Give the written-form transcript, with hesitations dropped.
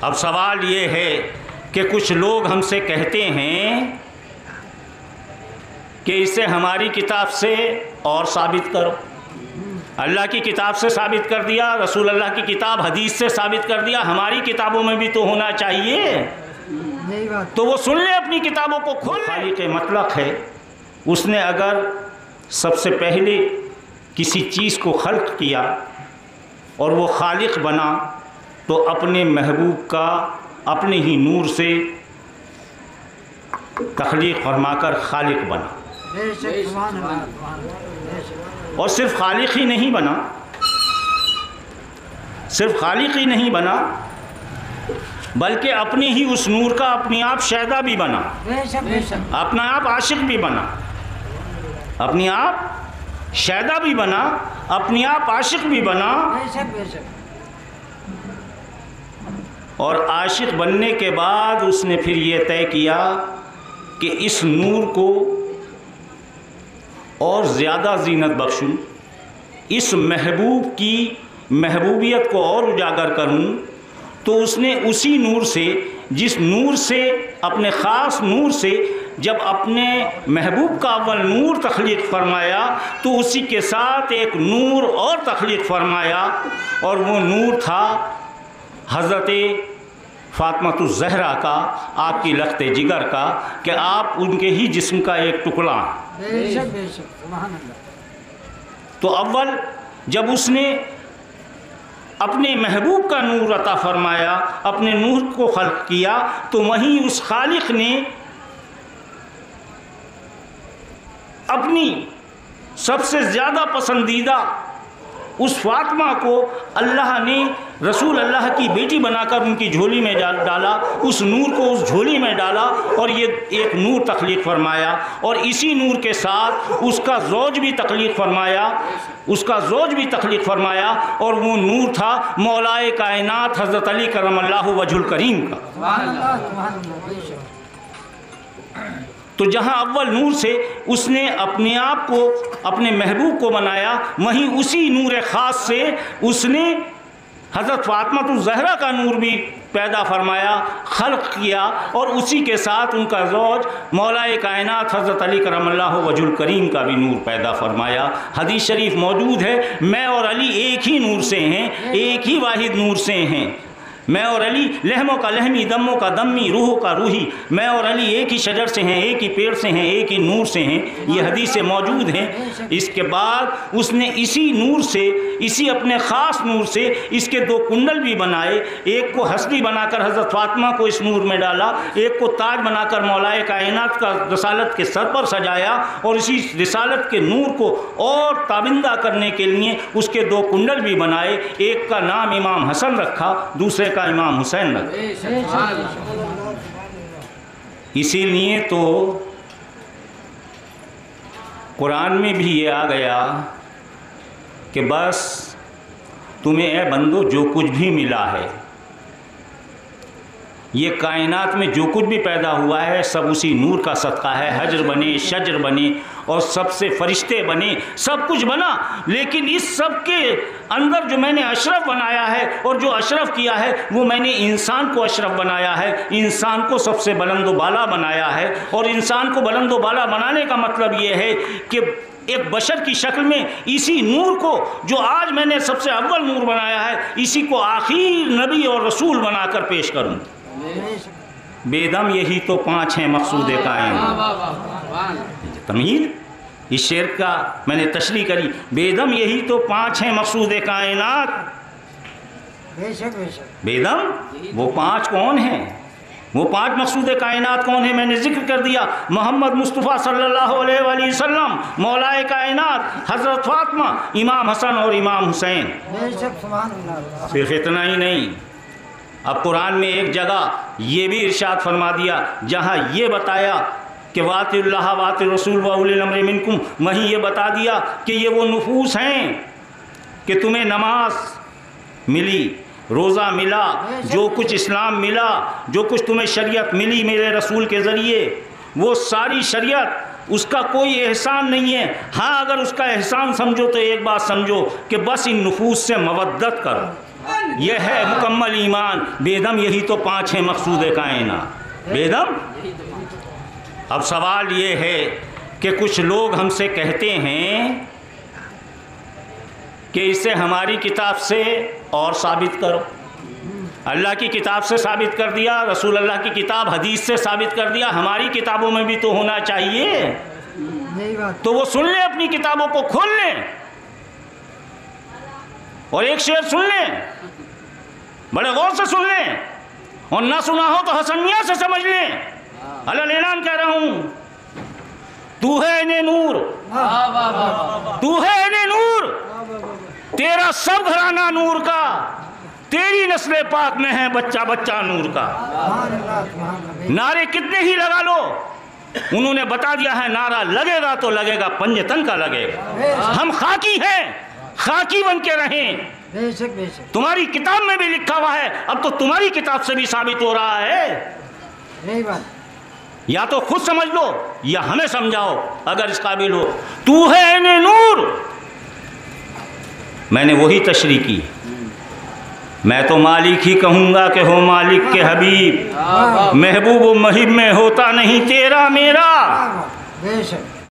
अब सवाल ये है कि कुछ लोग हमसे कहते हैं कि इसे हमारी किताब से और साबित करो। अल्लाह की किताब से साबित कर दिया, रसूल अल्लाह की किताब हदीस से साबित कर दिया, हमारी किताबों में भी तो होना चाहिए। तो वो सुन ले, अपनी किताबों को खोल। खालिक मतलब है, उसने अगर सबसे पहले किसी चीज़ को खल्क किया और वो खालिक बना तो अपने महबूब का अपने ही नूर से तख्लीक फरमाकर खालिक बना। और सिर्फ खालिक ही नहीं बना, सिर्फ खालिक ही नहीं बना बल्कि अपने ही उस नूर का अपने आप शहदा भी बना, अपना आप आशिक भी बना, अपने आप शहदा भी बना, अपने आप आशिक भी बना। और आशिक बनने के बाद उसने फिर ये तय किया कि इस नूर को और ज़्यादा ज़ीनत बख्शूँ, इस महबूब की महबूबियत को और उजागर करूँ। तो उसने उसी नूर से, जिस नूर से, अपने ख़ास नूर से जब अपने महबूब का अव्वल नूर तख्लीक फरमाया तो उसी के साथ एक नूर और तख्लीक फरमाया, और वो नूर था हज़रत फ़ातिमातुज़ ज़हरा का, आपकी लख्ते जिगर का, कि आप उनके ही जिस्म का एक टुकड़ा। तो अव्वल जब उसने अपने महबूब का नूर अता फरमाया, अपने नूर को खल्क किया, तो वहीं उस खालिक ने अपनी सबसे ज़्यादा पसंदीदा उस फातिमा को अल्लाह ने रसूल अल्लाह की बेटी बनाकर उनकी झोली में डाला, उस नूर को उस झोली में डाला और ये एक नूर तख्लीक फरमाया। और इसी नूर के साथ उसका ज़ौज भी तख्लीक फरमाया, उसका ज़ौज भी तख्लीक फरमाया, और वो नूर था मौलाए कायनात हज़रत अली करमल्लाहु वजहुल करीम का। तो जहाँ अव्वल नूर से उसने अपने आप को, अपने महबूब को बनाया, वहीं उसी नूर ख़ास से उसने हज़रत फ़ातिमातुज़ ज़हरा का नूर भी पैदा फरमाया, खल्क़ किया, और उसी के साथ उनका ज़ौज मौलाए कायनात हज़रत अली करमल्लाहु वजहुल करीम का भी नूर पैदा फरमाया। हदीस शरीफ मौजूद है, मैं और अली एक ही नूर से हैं, एक ही वाहिद नूर से हैं। मैं और अली लहमों का लहमी, दमों का दमी, रूहों का रूही, मैं और अली एक ही शजर से हैं, एक ही पेड़ से हैं, एक ही नूर से हैं। ये हदीसें मौजूद हैं। इसके बाद उसने इसी नूर से, इसी अपने ख़ास नूर से इसके दो कुंडल भी बनाए। एक को हस्ती बनाकर हज़रत फ़ातिमा को इस नूर में डाला, एक को ताज बनाकर मौलाए कायनात का रिसालत के सर पर सजाया, और इसी रिसालत के नूर को और ताबिंदा करने के लिए उसके दो कुंडल भी बनाए। एक का नाम इमाम हसन रखा, दूसरे का इमाम हुसैन रखा। इसीलिए तो कुरान में भी ये आ गया कि बस तुम्हें ए बंदो जो कुछ भी मिला है, ये कायनात में जो कुछ भी पैदा हुआ है सब उसी नूर का सदका है। हजर बने, शजर बने और सबसे फरिश्ते बने, सब कुछ बना, लेकिन इस सब के अंदर जो मैंने अशरफ बनाया है और जो अशरफ किया है वो मैंने इंसान को अशरफ बनाया है, इंसान को सबसे बुलंद व बाला बनाया है। और इंसान को बुलंद व बाला बनाने का मतलब ये है कि एक बशर की शक्ल में इसी नूर को, जो आज मैंने सबसे अव्वल नूर बनाया है, इसी को आखिर नबी और रसूल बनाकर पेश करूँ। बेदम यही तो पांच हैं मकसूद कायम। तमीर इस शेर का मैंने तशरीह करी, बेदम यही तो पांच हैं मकसूद कायनात। बेदम वो पांच कौन हैं? वो पांच मकसूद कायनात कौन है? मैंने जिक्र कर दिया, मोहम्मद मुस्तफ़ा सल्लल्लाहु अलैहि वसल्लम, मौलाए कायनात हज़रत फ़ातिमा, इमाम हसन और इमाम हुसैन। सिर्फ इतना ही नहीं, अब कुरान में एक जगह ये भी इरशाद फरमा दिया जहाँ ये बताया कि वातिल्लाह वातिर रसूल व उलिल अम्र मिनकुम, वहीं ये बता दिया कि ये वो नफूस हैं कि तुम्हें नमाज मिली, रोज़ा मिला, जो कुछ इस्लाम मिला, जो कुछ तुम्हें शरीयत मिली मेरे रसूल के ज़रिए, वो सारी शरीयत उसका कोई एहसान नहीं है। हाँ, अगर उसका एहसान समझो तो एक बात समझो कि बस इन नफूस से मवद्दत करो। यह है मुकम्मल ईमान। बेदम यही तो 5 है मकसूद कायना। बेदम। अब सवाल ये है कि कुछ लोग हमसे कहते हैं कि इसे हमारी किताब से और साबित करो। अल्लाह की किताब से साबित कर दिया, रसूल अल्लाह की किताब हदीस से साबित कर दिया, हमारी किताबों में भी तो होना चाहिए। तो वो सुन लें, अपनी किताबों को खोल लें और एक शेर सुन लें, बड़े गौर से सुन लें, और ना सुना हो तो हसनिया से समझ लें। अल्लाह ऐलान कह रहा हूं, तू है इन्हें नूर, तू है इन्हें नूर, तेरा सब घराना नूर का, तेरी नस्ल पाक में है बच्चा बच्चा नूर का। नारे कितने ही लगा लो, उन्होंने बता दिया है नारा लगेगा तो लगेगा, पंजतन का लगेगा। हम खाकी हैं, खाकी बन के रहें। बेशक बेशक तुम्हारी किताब में भी लिखा हुआ है, अब तो तुम्हारी किताब से भी साबित हो रहा है। यही बात। या तो खुद समझ लो या हमें समझाओ अगर इस काबिल हो। तू है इन्हें नूर, मैंने वही तशरीह की। मैं तो मालिक ही कहूँगा कि हो मालिक के हबीब, महबूब व महिब में होता नहीं तेरा मेरा। बेशक।